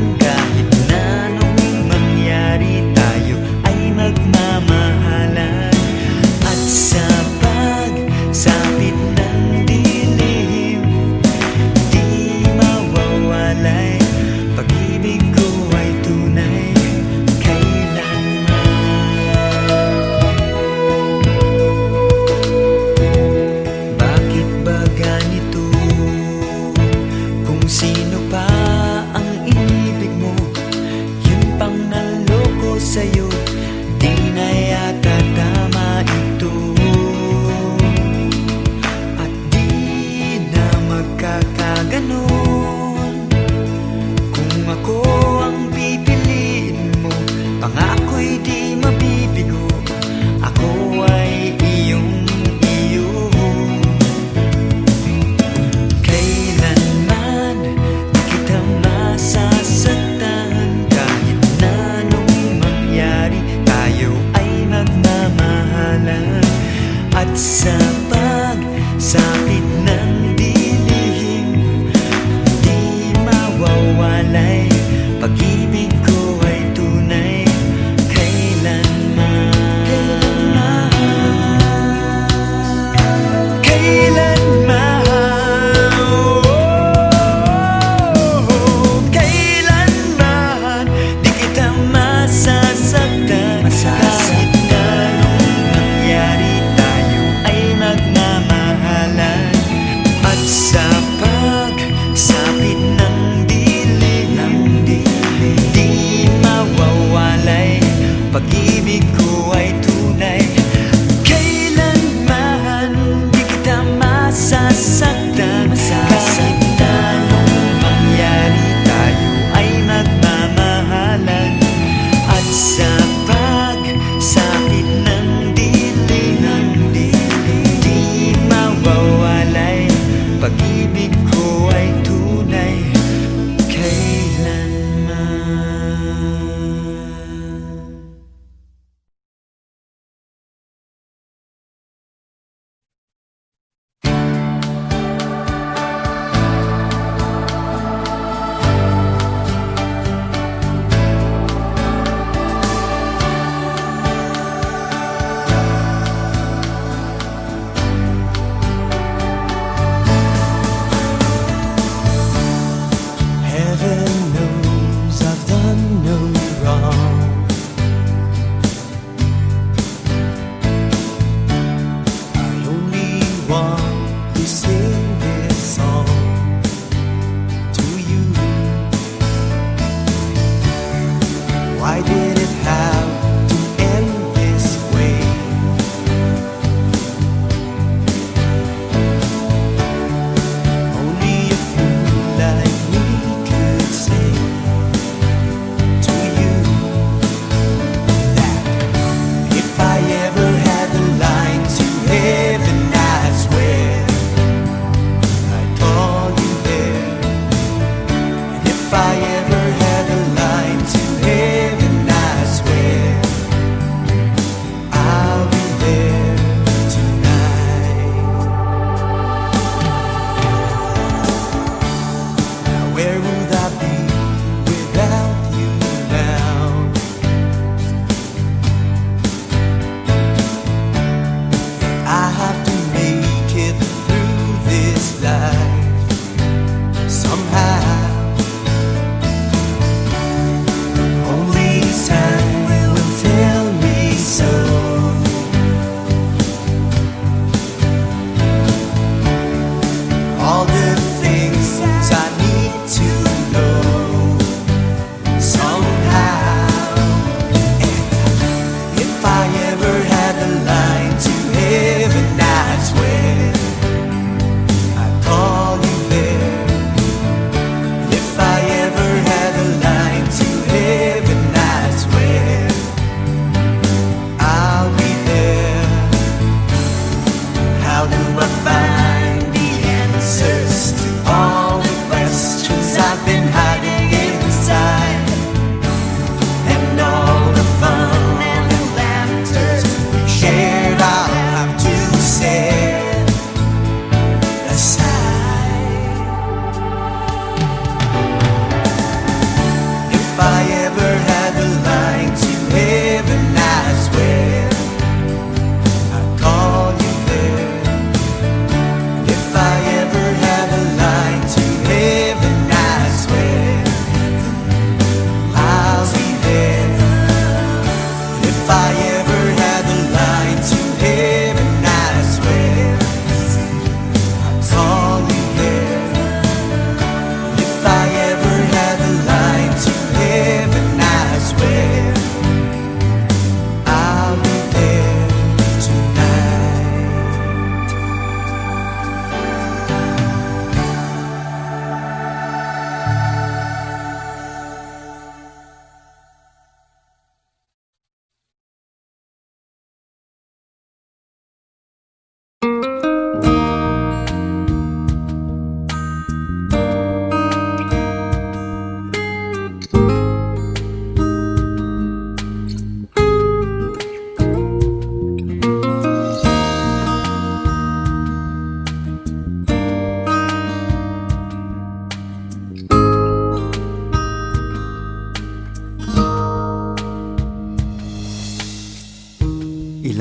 kailanman kahit na anong mangyari, tayo ay magmamahalan. At sa pagsapit ng dilim, di mawawalay, pag-ibig ko ay tunay kailanman. Bakit ba ganito? Kung sino pa ang inibig mo,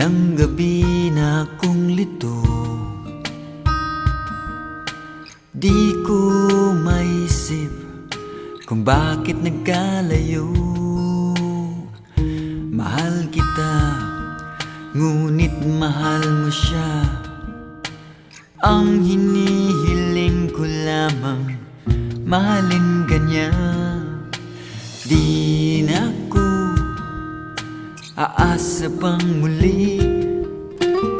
Ilang gabi na akong lito, di ko maisip kung bakit nagkalayo. Mahal kita, ngunit mahal mo siya. Ang hinihiling ko lamang, mahalin ka niya. Di na ako aasa pang muli,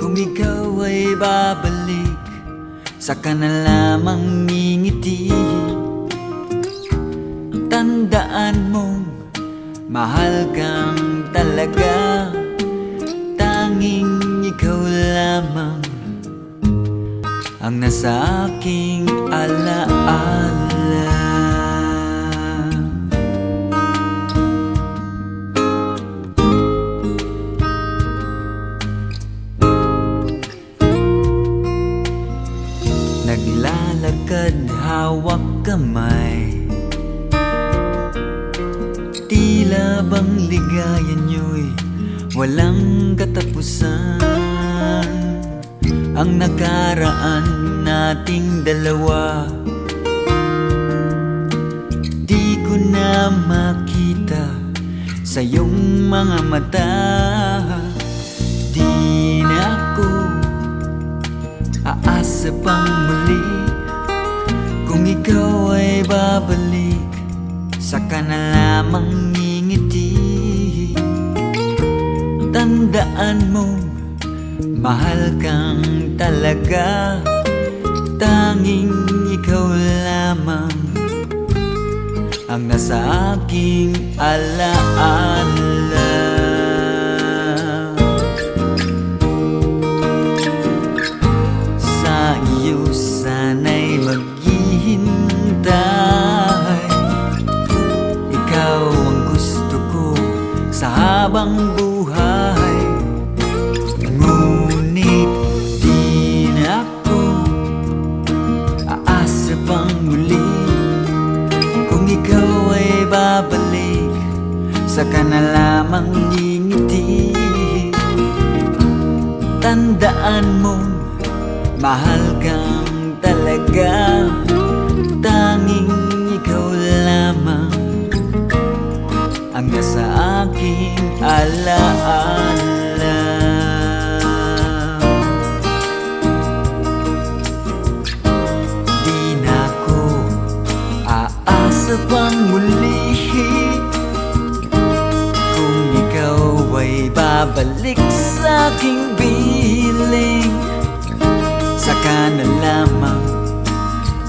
kung ikaw ay babalik, saka na lamang ngingiti. Tandaan mong mahal kang talaga, tanging ikaw lamang ang nasa aking alaala. Naglalakad hawak kamay, tila bang ligaya niyo'y walang katapusan. Ang nakaraan nating dalawa, di ko na makita sa iyong mga mata. Di na ako aasa pang muli, kung ikaw ay babalik, saka na lamang ngingiti. Tandaan mong mahal kang talaga, tanging ikaw lamang ang nasa aking alaala. Sa iyo sana'y maghihintay, ikaw ang gusto ko sa habang buhay. Ngunit di na ako aasa pang muli, kung ikaw ay babalik, saka na lamang ngingiti. Tandaan mong mahal kang talaga, tanging ikaw lamang ang nasa aking alaala. Di na ako aasa pang muli, kung ikaw ay babalik sa aking piling, saka na lamang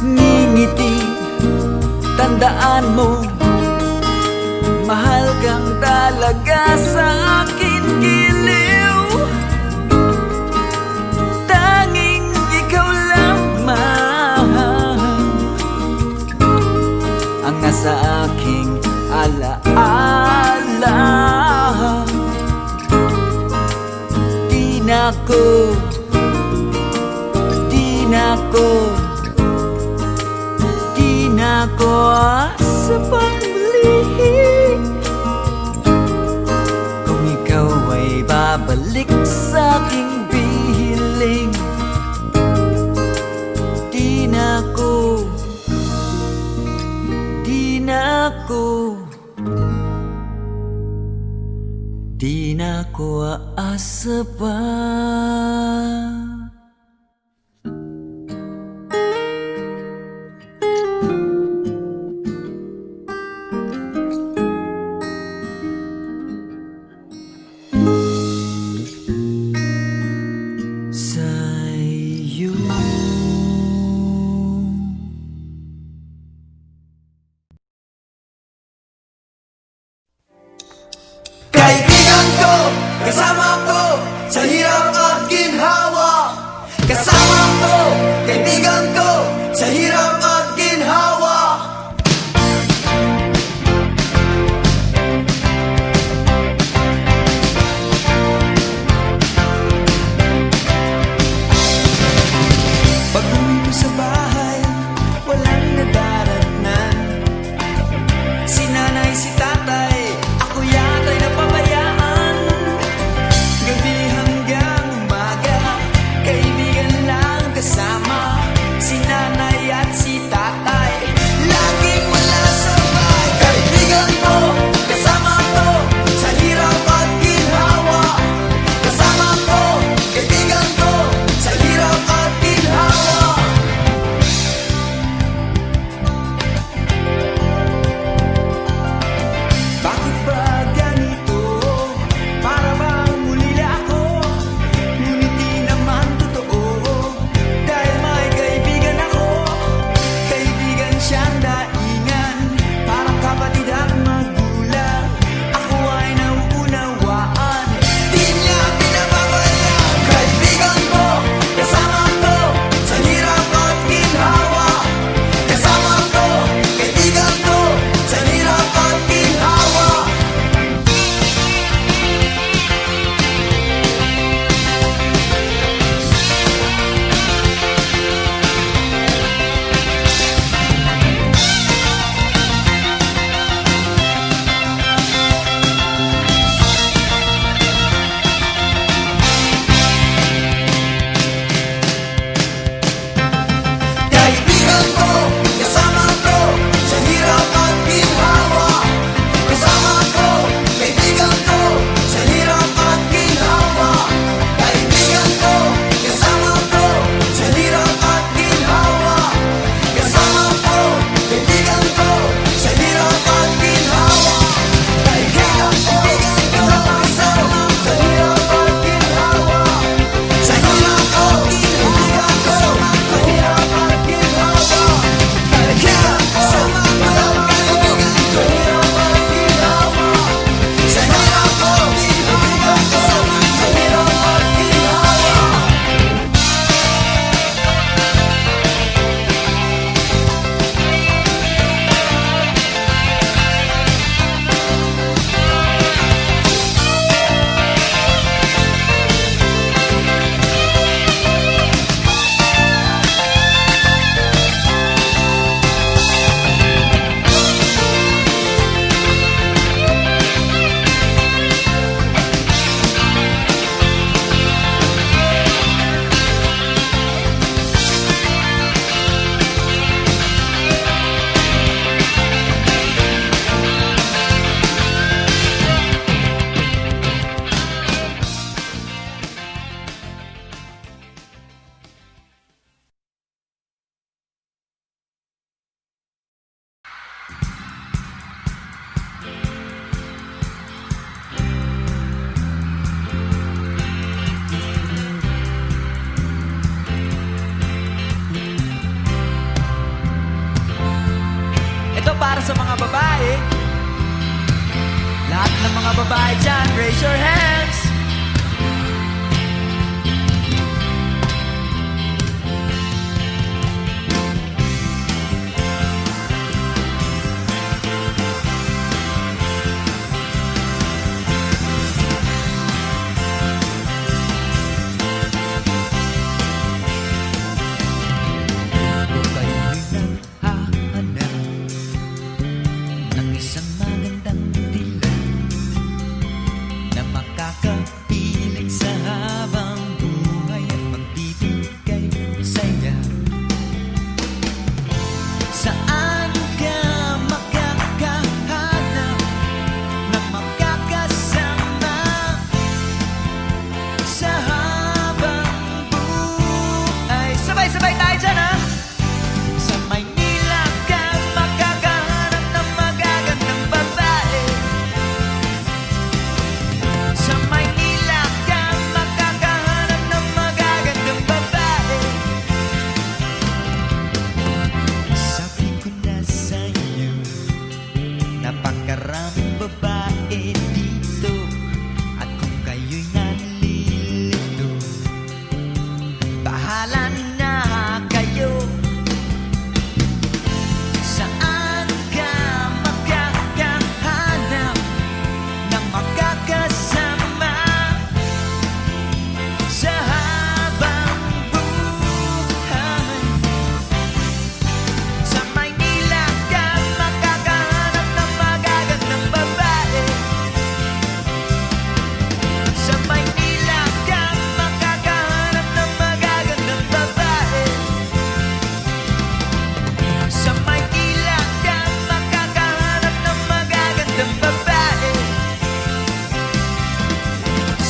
ngingiti. Tandaan mo, mahal kang talaga sa akin giliw, tanging ikaw lamang ang nasa aking alaala. Di na ako, di na ako, di na ako aasa pang muli, kung ikaw ay babalik sa aking piling. Di na ako, di na ako, di na ako aasa pa. Kaibigan ko, kasama ko sa hirap at ginhawa. Kasama ko, kaibigan ko sa hirap at ginhawa. Pag-uwi ko sa bahay, walang nadaratnan. Si nanay, si tatay, ako yata'y napabayaan. Gabi sa mga babae. Lahat ng mga babae dyan, raise your hands. Kung kayo'y naghahanap ng isang magandang dilan na makakapiling sa habang buhay at magbibigay saya, saan ka makakahanap ng makakasama sa habang buhay? Sabay-sabay tayo dyan, ha? Sa Maynila ka makakahanap ng magagandang babae. Sa Maynila ka makakahanap ng magagandang babae. Sabi ko na sa'yo, napakaraming babae dito. At kung kayo'y nalilito, bahala na kayo. Saan ka makakahanap ng makakasama sa habang buhay? Sa Maynila ka makakahanap ng magagandang babae. Sa Maynila ka makakahanap ng magagandang babae. Sa Maynila ka makakahanap ng magagandang babae.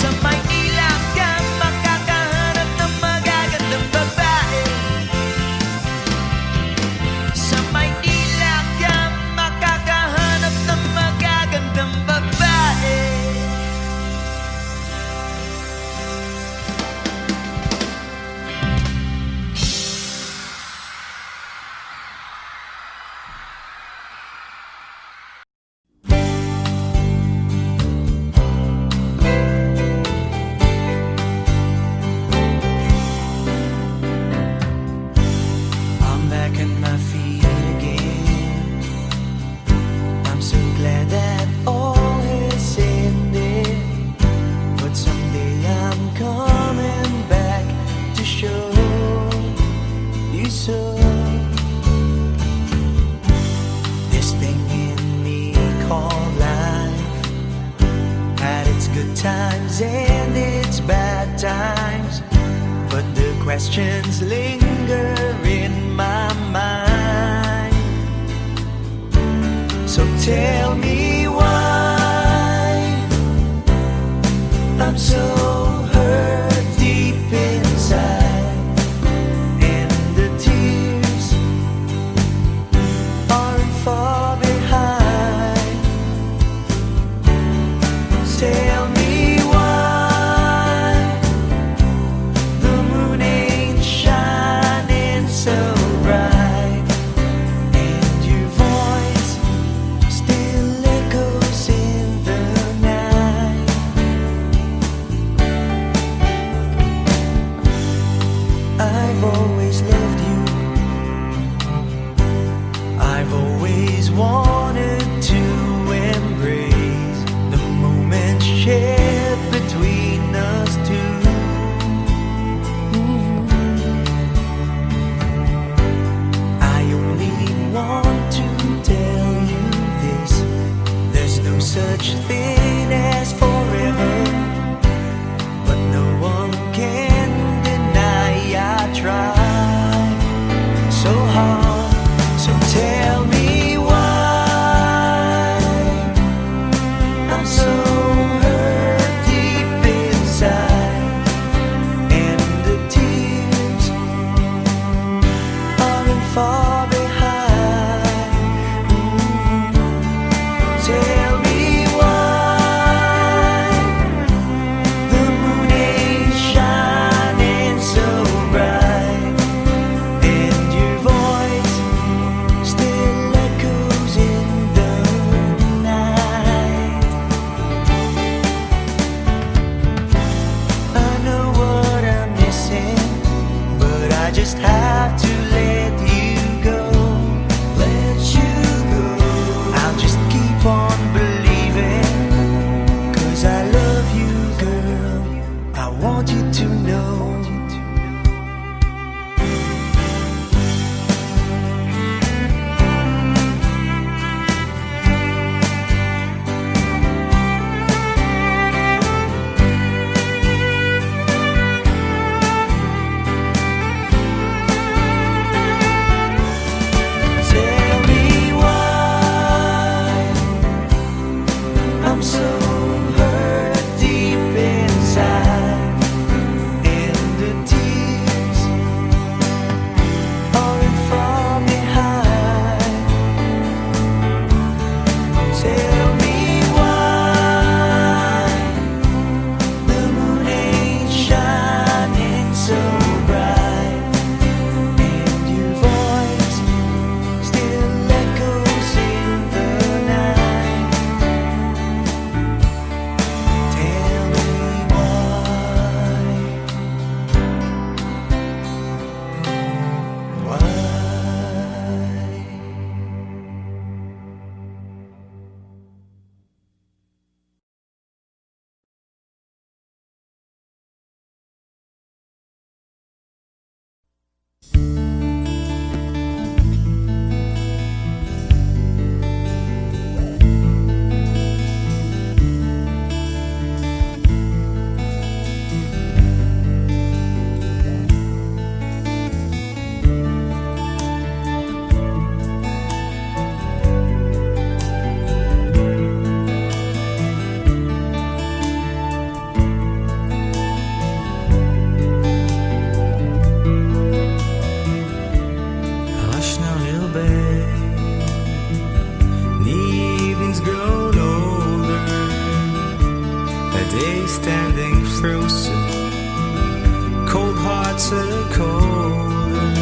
Sa Maynila ka makakahanap ng magagandang babae. Sa Maynila ka makakahanap ng magagandang babae. I'm back on my feet again. I'm so glad that all has ended. But someday I'm coming back to show you so. This thing in me called life had its good times and its bad times. But the questions linger in my mind. So tell me why I'm so hurt deep inside, and the tears aren't far behind. Tell me why the moon ain't shining so bright, and your voice still echoes in the night. I've always loved you. I've always wanted to embrace the moment shared between us two. I only want to tell you this: there's no such thing as forever, but no one can deny I tried so hard. So tell me why I'm so hurt deep inside, and the tears aren't far behind. Tell me why day standing frozen, cold hearts are colder.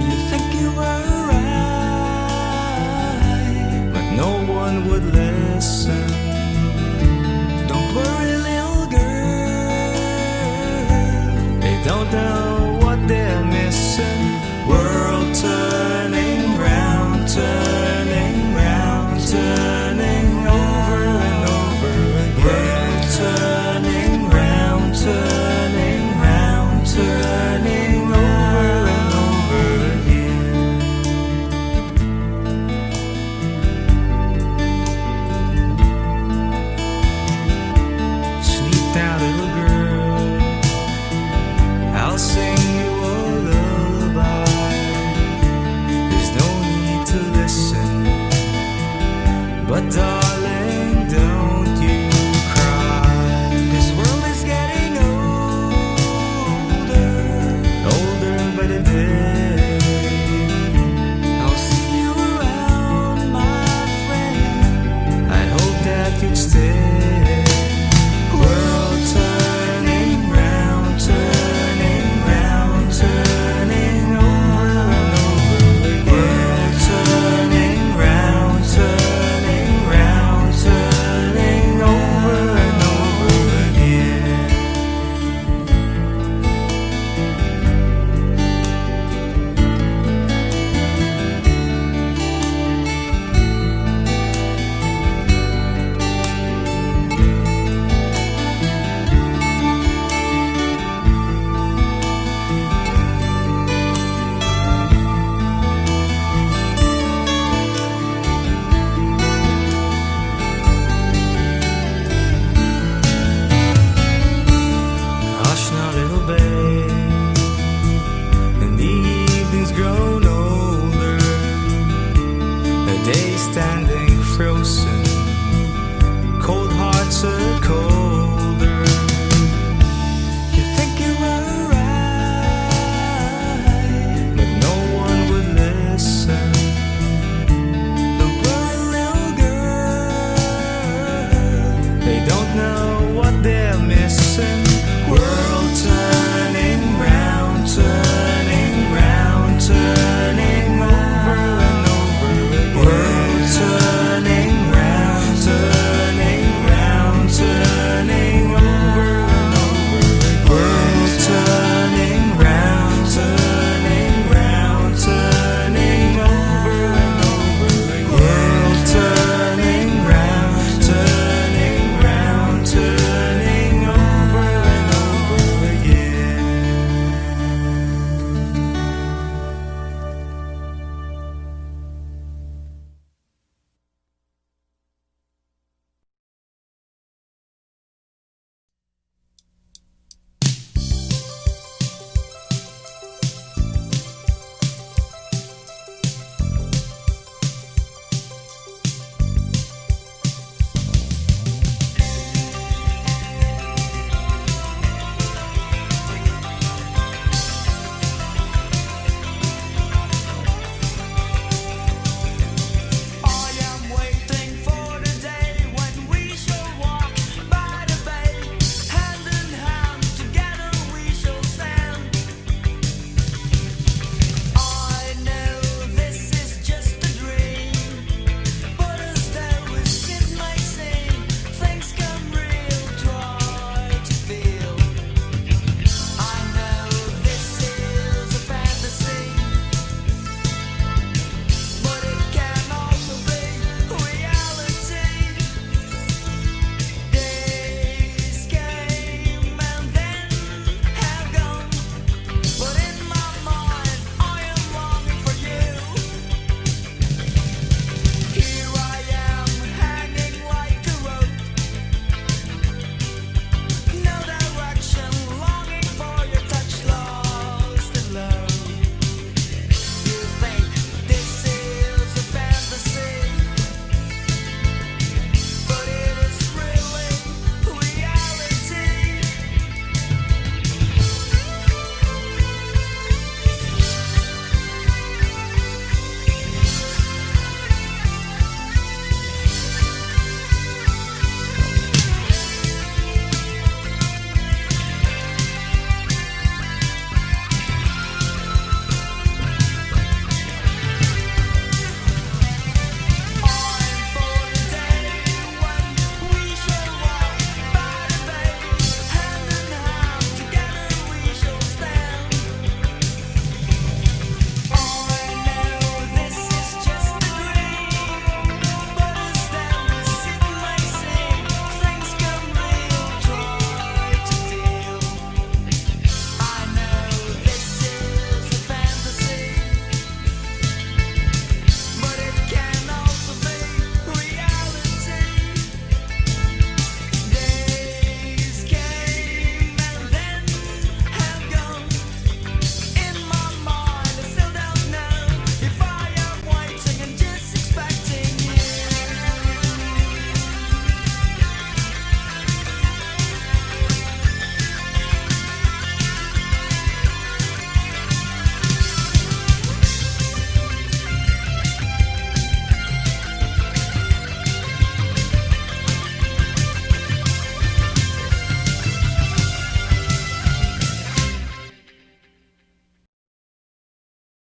You think you were right, but no one would listen. Don't worry, little girl, they don't know what they're missing. World turning round, turning round, turning over and over again. World turning round, turning round, turning over and over again. Sleep now, little girl, I'll sing you a lullaby. There's no need to listen, but darling, don't you cry. This world is getting older, older by the day. I'll see you around, my friend. I hope that you'd stay. World turning round, turning round, turning over and over again. World turning round, turning round, turning over and over again. Hush now, little babe, and the evening's grown older, the day standing frozen, cold hearts are colder. You think you were right, but no one would listen. Don't worry, little girl, they don't know what they're missing.